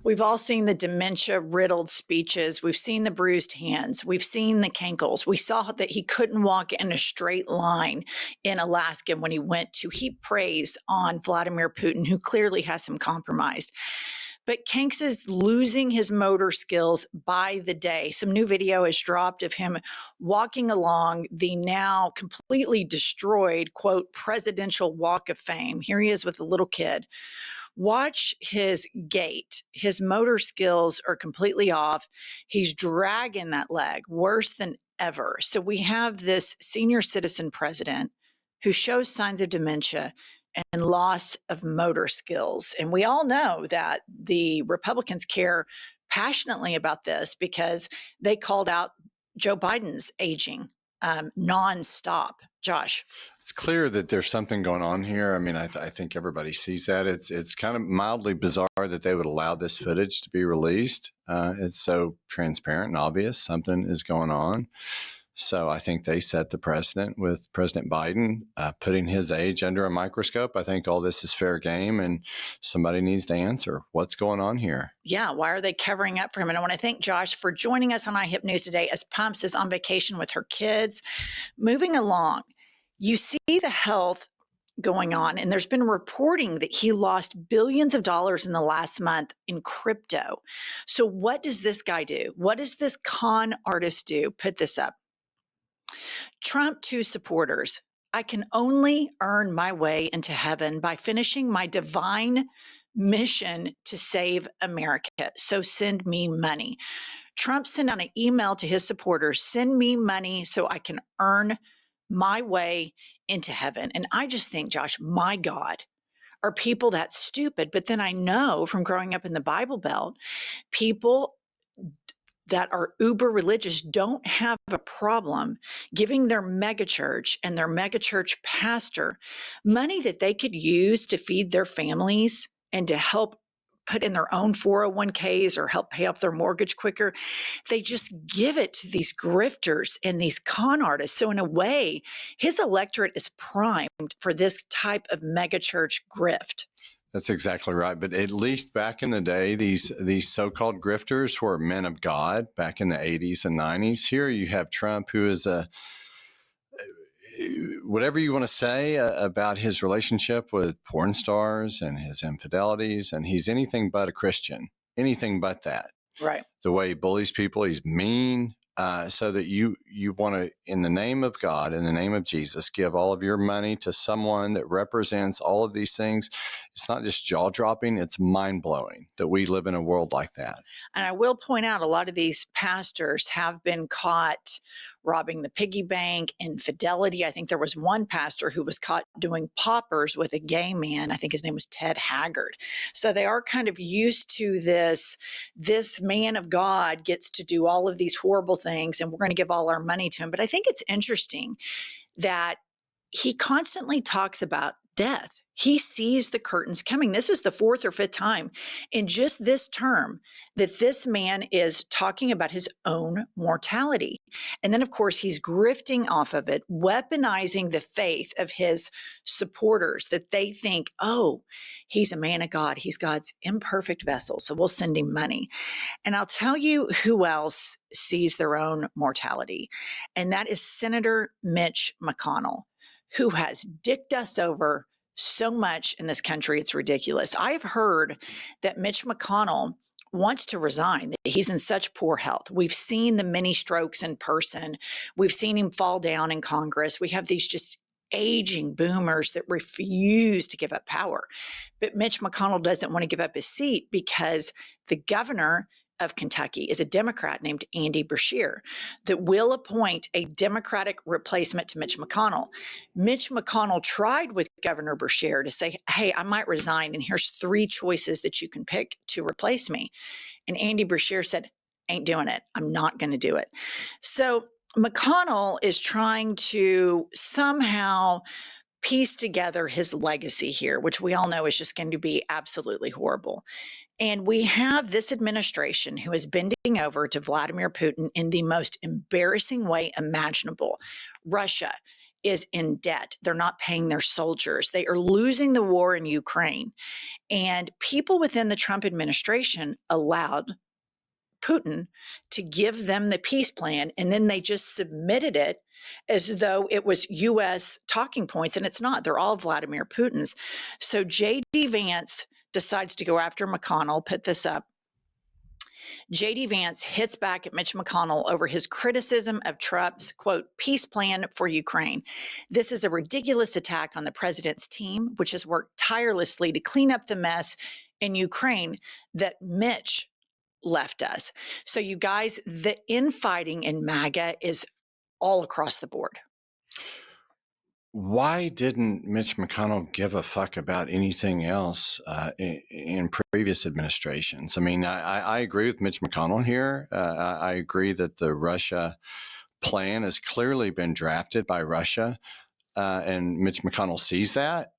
We've all seen the dementia-riddled speeches. We've seen the bruised hands. We've seen the cankles. We saw that he couldn't walk in a straight line in Alaska when he went to heap praise on Vladimir Putin, who clearly has him compromised. But Kanks is losing his motor skills by the day. Some new video is dropped of him walking along the now completely destroyed, quote, presidential walk of fame. Here he is with a little kid. Watch his gait. His motor skills are completely off. He's dragging that leg worse than ever. So we have this senior citizen president who shows signs of dementia and loss of motor skills. And we all know that the Republicans care passionately about this because they called out Joe Biden's aging nonstop. Josh. It's clear that there's something going on here. I mean, I think everybody sees that. It's kind of mildly bizarre that they would allow this footage to be released. It's so transparent and obvious something is going on. So I think they set the precedent with President Biden putting his age under a microscope. I think all this is fair game, and somebody needs to answer what's going on here. Yeah, why are they covering up for him? And I want to thank Josh for joining us on IHIP News today as Pumps is on vacation with her kids. Moving along, you see the health going on, and there's been reporting that he lost billions of dollars in the last month in crypto. So what does this guy do? What does this con artist do? Put this up. Trump to supporters. I can only earn my way into heaven by finishing my divine mission to save America. So send me money. Trump sent out an email to his supporters, send me money so I can earn my way into heaven. And I just think, Josh, my God, are people that stupid? But then I know from growing up in the Bible Belt, people that are uber religious don't have a problem giving their megachurch and their megachurch pastor money that they could use to feed their families and to help put in their own 401ks or help pay off their mortgage quicker. They just give it to these grifters and these con artists. So in a way, his electorate is primed for this type of megachurch grift. That's exactly right. But at least back in the day, these so-called grifters were men of God back in the 80s and 90s. Here you have Trump, who is whatever you want to say about his relationship with porn stars and his infidelities, and he's anything but a Christian, anything but that. Right. The way he bullies people, he's mean. So that you want to, in the name of God, in the name of Jesus, give all of your money to someone that represents all of these things. It's not just jaw-dropping, it's mind-blowing that we live in a world like that. And I will point out a lot of these pastors have been caught robbing the piggy bank, infidelity. I think there was one pastor who was caught doing poppers with a gay man. I think his name was Ted Haggard. So they are kind of used to this man of God gets to do all of these horrible things and we're going to give all our money to him. But I think it's interesting that he constantly talks about death. He sees the curtains coming. This is the fourth or fifth time in just this term that this man is talking about his own mortality. And then, of course, he's grifting off of it, weaponizing the faith of his supporters that they think, oh, he's a man of God. He's God's imperfect vessel. So we'll send him money. And I'll tell you who else sees their own mortality. And that is Senator Mitch McConnell, who has dicked us over so much in this country, it's ridiculous. I've heard that Mitch McConnell wants to resign, that he's in such poor health. We've seen the mini strokes in person. We've seen him fall down in Congress. We have these just aging boomers that refuse to give up power. But Mitch McConnell doesn't want to give up his seat because the governor of Kentucky is a Democrat named Andy Beshear that will appoint a Democratic replacement to Mitch McConnell. Mitch McConnell tried with Governor Beshear to say, hey, I might resign, and here's 3 choices that you can pick to replace me. And Andy Beshear said, ain't doing it. I'm not going to do it. So McConnell is trying to somehow piece together his legacy here, which we all know is just going to be absolutely horrible. And we have this administration who is bending over to Vladimir Putin in the most embarrassing way imaginable. Russia is in debt. They're not paying their soldiers. They are losing the war in Ukraine. And people within the Trump administration allowed Putin to give them the peace plan, and then they just submitted it as though it was U.S. talking points, and it's not. They're all Vladimir Putin's. So J.D. Vance decides to go after McConnell. Put this up. J.D. Vance hits back at Mitch McConnell over his criticism of Trump's, quote, peace plan for Ukraine. This is a ridiculous attack on the president's team, which has worked tirelessly to clean up the mess in Ukraine that Mitch left us. So, you guys, the infighting in MAGA is all across the board. Why didn't Mitch McConnell give a fuck about anything else in previous administrations? I mean, I agree with Mitch McConnell here. I agree that the Russia plan has clearly been drafted by Russia, and Mitch McConnell sees that.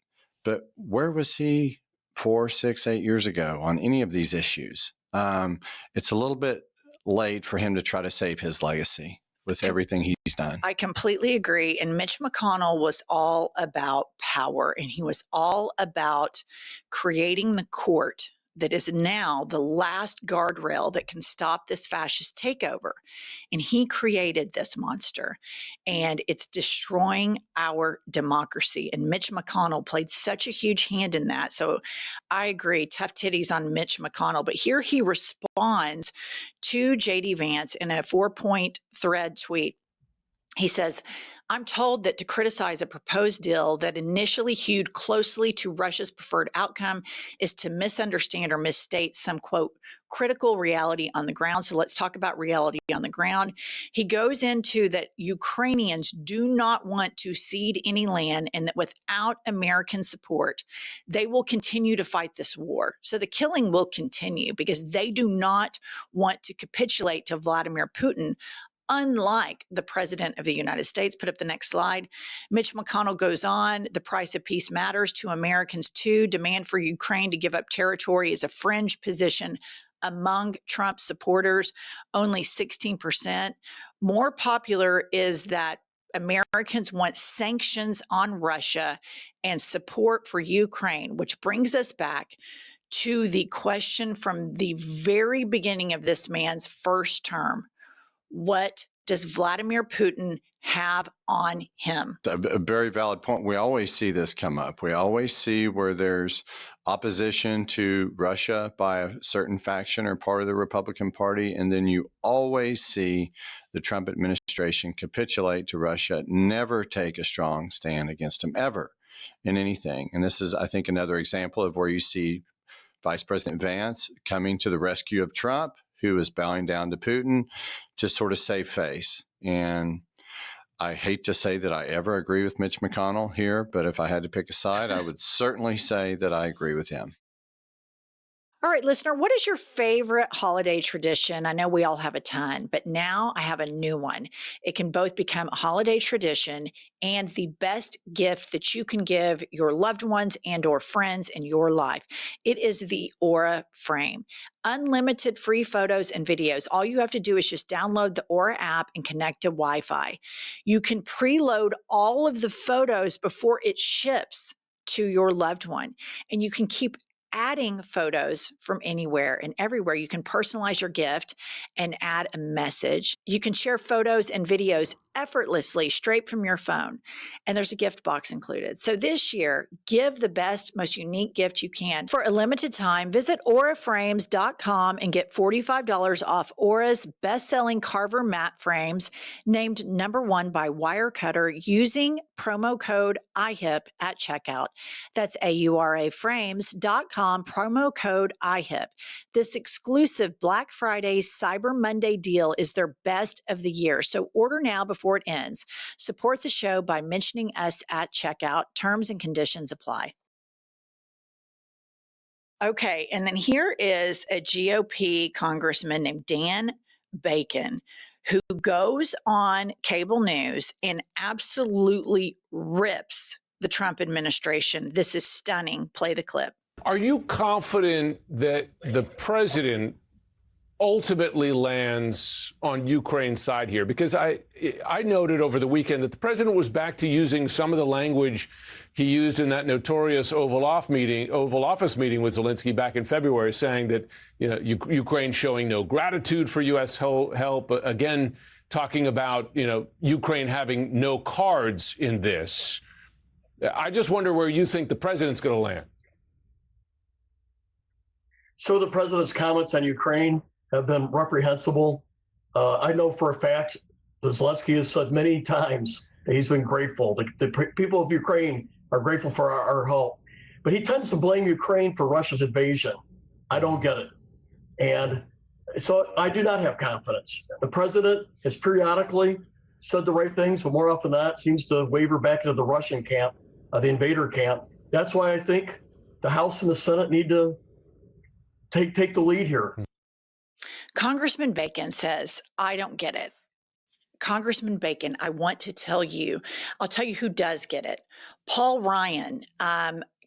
But where was he 4, 6, 8 years ago on any of these issues? It's a little bit late for him to try to save his legacy with everything he's done. I completely agree. And Mitch McConnell was all about power, and he was all about creating the court that is now the last guardrail that can stop this fascist takeover. And he created this monster, and it's destroying our democracy. And Mitch McConnell played such a huge hand in that. So I agree, tough titties on Mitch McConnell. But here he responds to J.D. Vance in a 4-point thread tweet. He says, I'm told that to criticize a proposed deal that initially hewed closely to Russia's preferred outcome is to misunderstand or misstate some, quote, critical reality on the ground. So let's talk about reality on the ground. He goes into that Ukrainians do not want to cede any land, and that without American support, they will continue to fight this war. So the killing will continue because they do not want to capitulate to Vladimir Putin. Unlike the president of the United States. Put up the next slide. Mitch McConnell goes on, the price of peace matters to Americans too. Demand for Ukraine to give up territory is a fringe position among Trump supporters, only 16%. More popular is that Americans want sanctions on Russia and support for Ukraine, which brings us back to the question from the very beginning of this man's first term. What does Vladimir Putin have on him? A very valid point. We always see this come up. We always see where there's opposition to Russia by a certain faction or part of the Republican Party, and then you always see the Trump administration capitulate to Russia, never take a strong stand against him ever in anything. And this is, I think, another example of where you see Vice President Vance coming to the rescue of Trump, who is bowing down to Putin to sort of save face. And I hate to say that I ever agree with Mitch McConnell here, but if I had to pick a side, I would certainly say that I agree with him. All right, listener, what is your favorite holiday tradition? I know we all have a ton, but now I have a new one. It can both become a holiday tradition and the best gift that you can give your loved ones and or friends in your life. It is the Aura Frame. Unlimited free photos and videos. All you have to do is just download the Aura app and connect to Wi-Fi. You can preload all of the photos before it ships to your loved one, and you can keep adding photos from anywhere and everywhere. You can personalize your gift and add a message. You can share photos and videos effortlessly straight from your phone. And there's a gift box included. So this year, give the best, most unique gift you can. For a limited time, visit auraframes.com and get $45 off Aura's best-selling Carver matte frames, named #1 by Wirecutter, using promo code IHIP at checkout. That's auraframes.com, promo code IHIP. This exclusive Black Friday Cyber Monday deal is their best of the year. So order now before it ends. Support the show by mentioning us at checkout. Terms and conditions apply. Okay, and then here is a GOP congressman named Dan Bacon, who goes on cable news and absolutely rips the Trump administration. This is stunning. Play the clip. Are you confident that the president ultimately lands on Ukraine's side here? Because I noted over the weekend that the president was back to using some of the language he used in that notorious Oval Office meeting with Zelensky back in February, saying that, you know, Ukraine showing no gratitude for U.S. help. Again, talking about, you know, Ukraine having no cards in this. I just wonder where you think the president's going to land. So the president's comments on Ukraine have been reprehensible. I know for a fact that Zelensky has said many times that he's been grateful. The people of Ukraine are grateful for our help. But he tends to blame Ukraine for Russia's invasion. I don't get it. And so I do not have confidence. The president has periodically said the right things, but more often than not seems to waver back into the Russian camp, the invader camp. That's why I think the House and the Senate need to take the lead here. Congressman Bacon says, I don't get it. Congressman Bacon, I want to tell you, I'll tell you who does get it. Paul Ryan,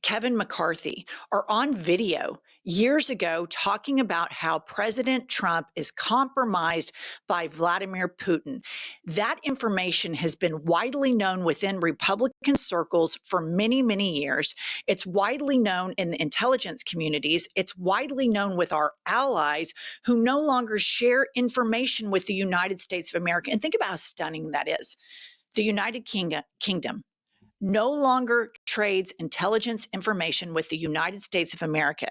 Kevin McCarthy are on video years ago talking about how President Trump is compromised by Vladimir Putin. That information has been widely known within Republican circles for many, many years. It's widely known in the intelligence communities. It's widely known with our allies who no longer share information with the United States of America. And think about how stunning that is. The United Kingdom no longer trades intelligence information with the United States of America.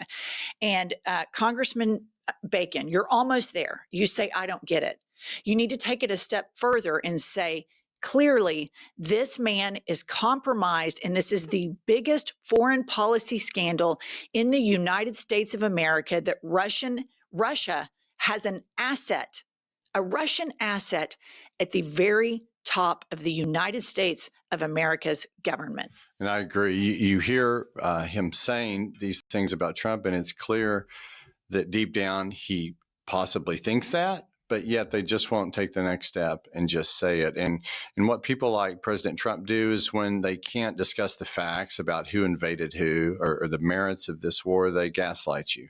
And Congressman Bacon, you're almost there. You say, I don't get it. You need to take it a step further and say, clearly, this man is compromised, and this is the biggest foreign policy scandal in the United States of America, that Russia has an asset, a Russian asset at the very top of the United States of America's government. And I agree. You hear him saying these things about Trump, and it's clear that deep down he possibly thinks that, but yet they just won't take the next step and just say it. And what people like President Trump do is when they can't discuss the facts about who invaded who or the merits of this war, they gaslight you.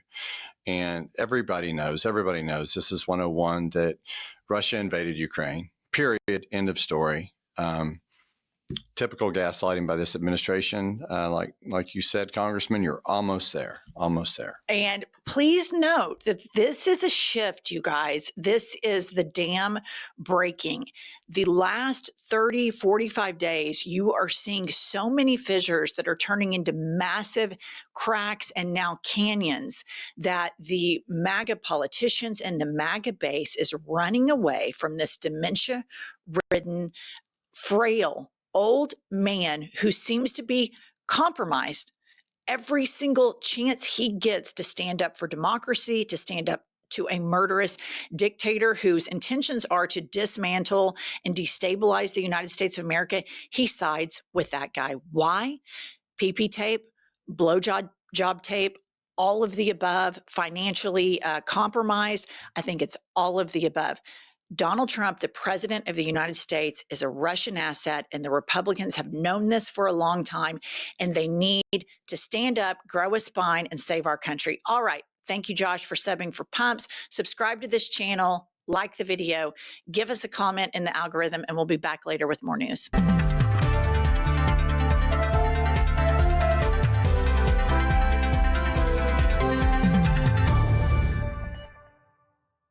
And everybody knows this is 101, that Russia invaded Ukraine. Period. End of story. Typical gaslighting by this administration. Like you said, Congressman, you're almost there. And please note that this is a shift, you guys. This is the dam breaking. The last 30, 45 days, you are seeing so many fissures that are turning into massive cracks and now canyons, that the MAGA politicians and the MAGA base is running away from this dementia-ridden, frail, old man who seems to be compromised every single chance he gets to stand up for democracy, to stand up to a murderous dictator whose intentions are to dismantle and destabilize the United States of America. He sides with that guy. Why? PP tape, blowjob tape, all of the above, financially compromised. I think it's all of the above. Donald Trump, the president of the United States, is a Russian asset, and the Republicans have known this for a long time, and they need to stand up, grow a spine, and save our country. All right. Thank you, Josh, for subbing for Pumps. Subscribe to this channel, like the video, give us a comment in the algorithm, and we'll be back later with more news.